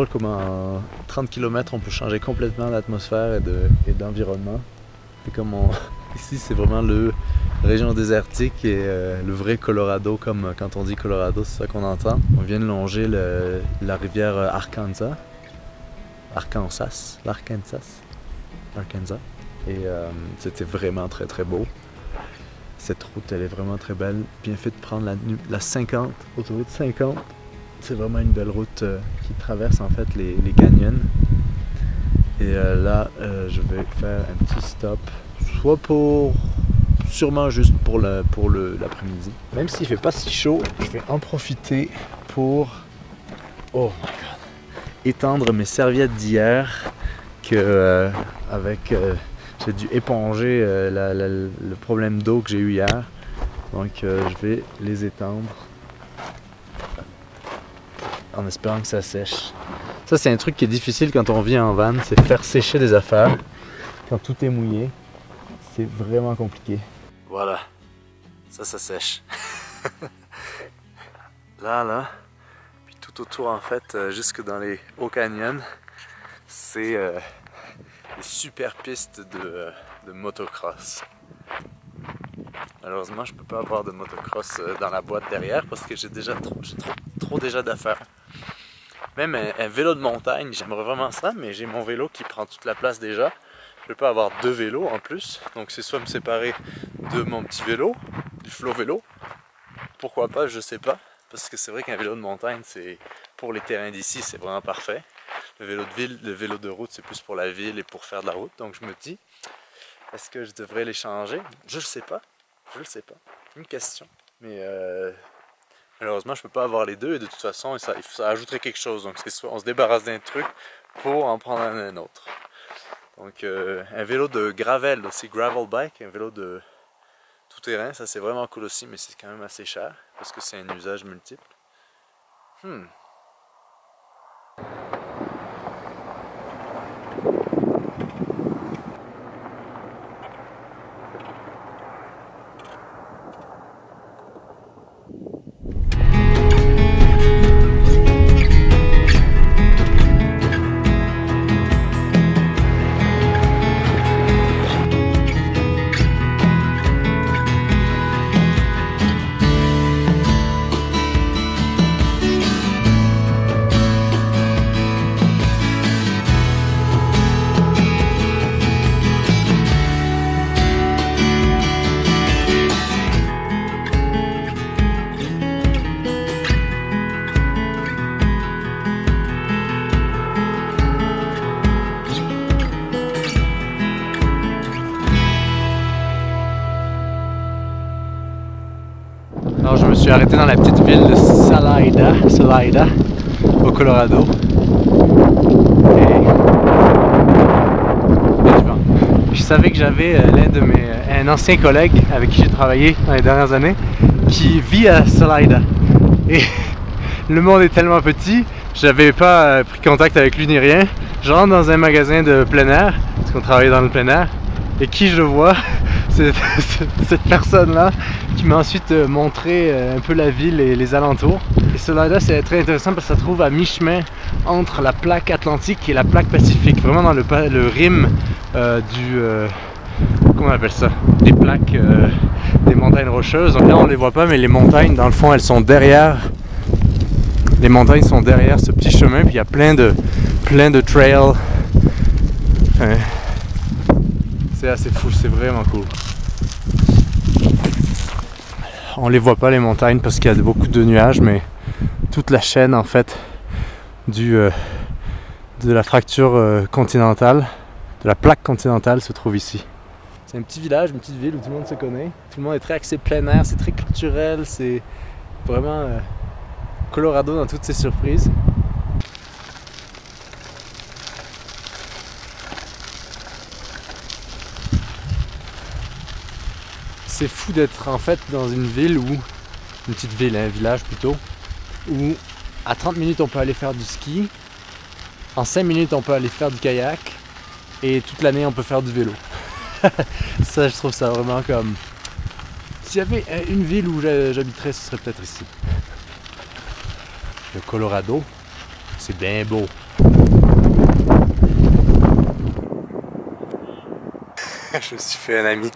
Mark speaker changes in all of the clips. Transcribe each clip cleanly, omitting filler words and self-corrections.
Speaker 1: drôle comment en 30 km on peut changer complètement d'atmosphère et d'environnement. C'est comme ici c'est vraiment la région désertique et le vrai Colorado, comme quand on dit Colorado, c'est ça qu'on entend. On vient de longer la rivière Arkansas. Et c'était vraiment très très beau. Cette route elle est vraiment très belle. Bien fait de prendre la 50, autoroute 50. C'est vraiment une belle route qui traverse en fait les canyons. Et là je vais faire un petit stop, soit sûrement juste pour l'après-midi. Même s'il fait pas si chaud, je vais en profiter pour, oh my god, étendre mes serviettes d'hier que j'ai dû éponger le problème d'eau que j'ai eu hier. Donc je vais les étendre en espérant que ça sèche. Ça c'est un truc qui est difficile quand on vit en van, c'est faire sécher des affaires quand tout est mouillé. C'est vraiment compliqué. Voilà, ça sèche. Là, puis tout autour en fait, jusque dans les hauts canyons, c'est des super pistes de motocross. Malheureusement, je peux pas avoir de motocross dans la boîte derrière parce que j'ai trop déjà d'affaires. Même un vélo de montagne, j'aimerais vraiment ça, mais j'ai mon vélo qui prend toute la place déjà. Je peux pas avoir deux vélos en plus, donc c'est soit me séparer de mon petit vélo, du flow vélo, pourquoi pas, je sais pas, parce que c'est vrai qu'un vélo de montagne, c'est pour les terrains d'ici, c'est vraiment parfait. Le vélo de ville, le vélo de route, c'est plus pour la ville et pour faire de la route, donc je me dis, est-ce que je devrais les changer? Je le sais pas, une question, mais malheureusement je peux pas avoir les deux et de toute façon ça ajouterait quelque chose, donc c'est soit on se débarrasse d'un truc pour en prendre un autre. Donc un vélo de gravel aussi, gravel bike, un vélo de tout terrain, ça c'est vraiment cool aussi, mais c'est quand même assez cher parce que c'est un usage multiple. Alors je me suis arrêté dans la petite ville de Salida, au Colorado. Et je savais que j'avais un ancien collègue avec qui j'ai travaillé dans les dernières années qui vit à Salida. Et le monde est tellement petit, j'avais pas pris contact avec lui ni rien. Je rentre dans un magasin de plein air, parce qu'on travaillait dans le plein air, et qui je vois? Cette personne-là qui m'a ensuite montré un peu la ville et les alentours. Et Salida, c'est très intéressant parce que ça se trouve à mi-chemin entre la plaque atlantique et la plaque pacifique, vraiment dans le rim comment on appelle ça? Des plaques, des montagnes rocheuses. Donc là on les voit pas, mais les montagnes dans le fond elles sont derrière. Les montagnes sont derrière ce petit chemin, puis il y a plein de trails. Enfin, c'est assez fou, c'est vraiment cool. On les voit pas les montagnes parce qu'il y a beaucoup de nuages, mais toute la chaîne en fait de la fracture continentale, de la plaque continentale se trouve ici. C'est un petit village, une petite ville où tout le monde se connaît. Tout le monde est très axé plein air, c'est très culturel, c'est vraiment Colorado dans toutes ses surprises. C'est fou d'être en fait dans une ville où, une petite ville, un village plutôt, où à 30 minutes on peut aller faire du ski, en 5 minutes on peut aller faire du kayak, et toute l'année on peut faire du vélo. Ça je trouve ça vraiment comme... S'il y avait une ville où j'habiterais, ce serait peut-être ici. Le Colorado, c'est bien beau. Je me suis fait un ami.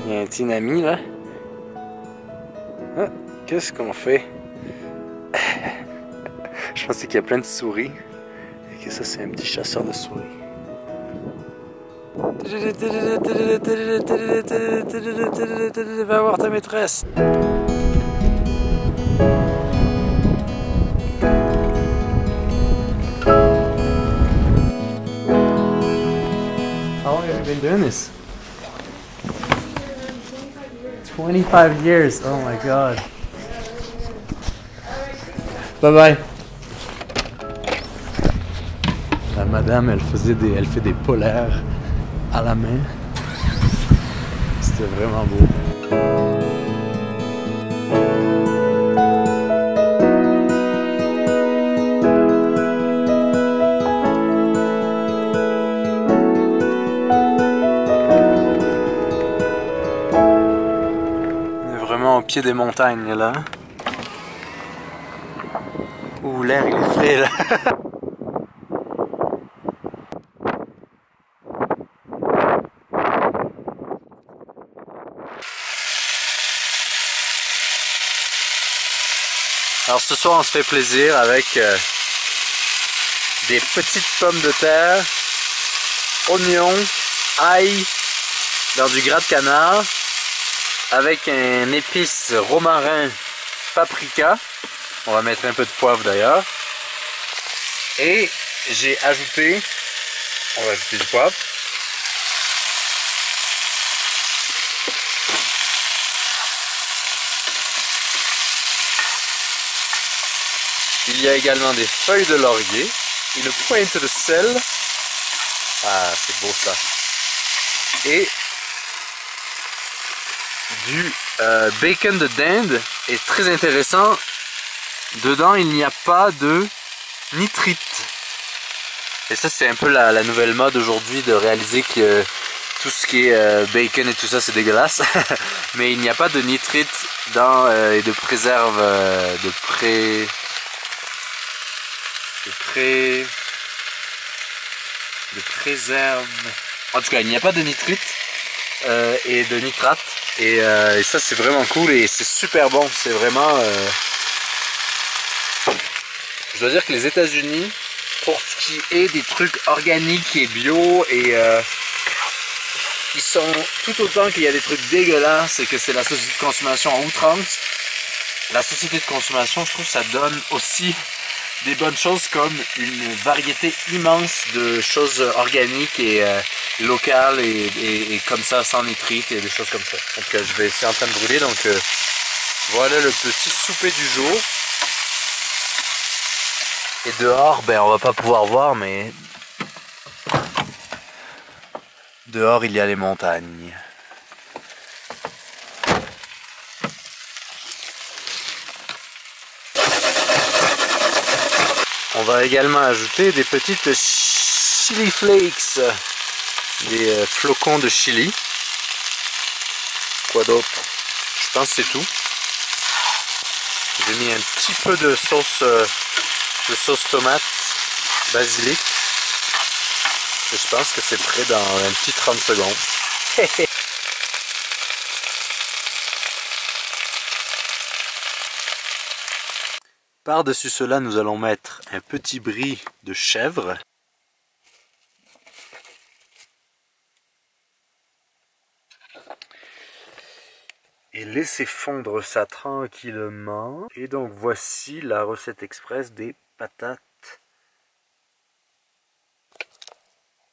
Speaker 1: Il y a un petit ami là. Ah, qu'est-ce qu'on fait? Je pensais qu'il y a plein de souris et que ça c'est un petit chasseur de souris. Va voir ta maîtresse. How long have you been doing this? 25 years. Oh my god. Bye bye. La madame, elle fait des polaires à la main. C'était vraiment beau. On est vraiment au pied des montagnes là. Ouh, l'air il est frais là. Alors ce soir on se fait plaisir avec des petites pommes de terre, oignons, ail dans du gras de canard avec un épice romarin paprika. On va mettre un peu de poivre d'ailleurs. Et j'ai ajouté, on va ajouter du poivre. Il y a également des feuilles de laurier, une pointe de sel. Ah, c'est beau ça. Et du bacon de dinde. Et très intéressant, dedans il n'y a pas de nitrite. Et ça c'est un peu la nouvelle mode aujourd'hui de réaliser que tout ce qui est bacon et tout ça c'est dégueulasse. Mais il n'y a pas de nitrite dans et de préserve de préserve. En tout cas, il n'y a pas de nitrite et de nitrate. Et ça, c'est vraiment cool et c'est super bon. C'est vraiment. Je dois dire que les États-Unis, pour ce qui est des trucs organiques et bio, et ils sont tout autant qu'il y a des trucs dégueulasses et que c'est la société de consommation en outrance. La société de consommation, je trouve, ça donne aussi des bonnes choses comme une variété immense de choses organiques et locales et comme ça sans nitrite et des choses comme ça. Donc je vais essayer en train de brûler. Donc voilà le petit souper du jour. Et dehors, ben on va pas pouvoir voir, mais dehors il y a les montagnes. On va également ajouter des petites chili flakes, des flocons de chili. Quoi d'autre? Je pense que c'est tout. J'ai mis un petit peu de sauce tomate, basilic. Et je pense que c'est prêt dans un petit 30 secondes. Par-dessus cela, nous allons mettre un petit brie de chèvre. Et laisser fondre ça tranquillement. Et donc voici la recette express des patates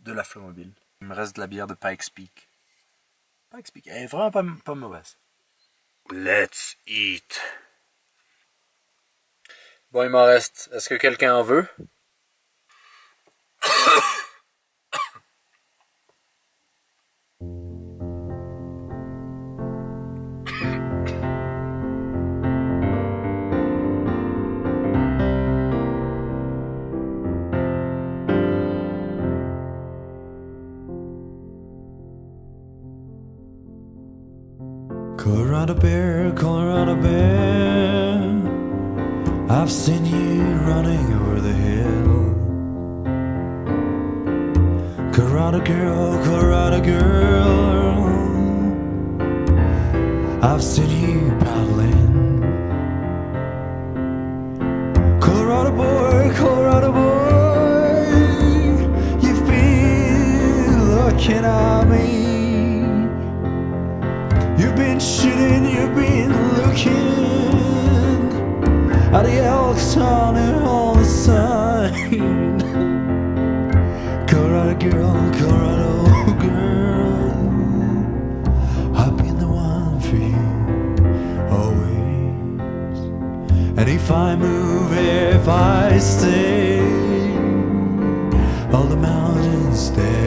Speaker 1: de la Flomobile. Il me reste de la bière de Pikes Peak. Pikes Peak, elle est vraiment pas mauvaise. Let's eat! Bon, il m'en reste. Est-ce que quelqu'un en veut?
Speaker 2: Colorado Bear, I've seen you running over the hill. Colorado girl, I've seen you paddling. Colorado boy, you've been looking at me. You've been shooting, you've been looking at the elks on the side. Colorado girl, I've been the one for you always. And if I move, if I stay, all the mountains stay.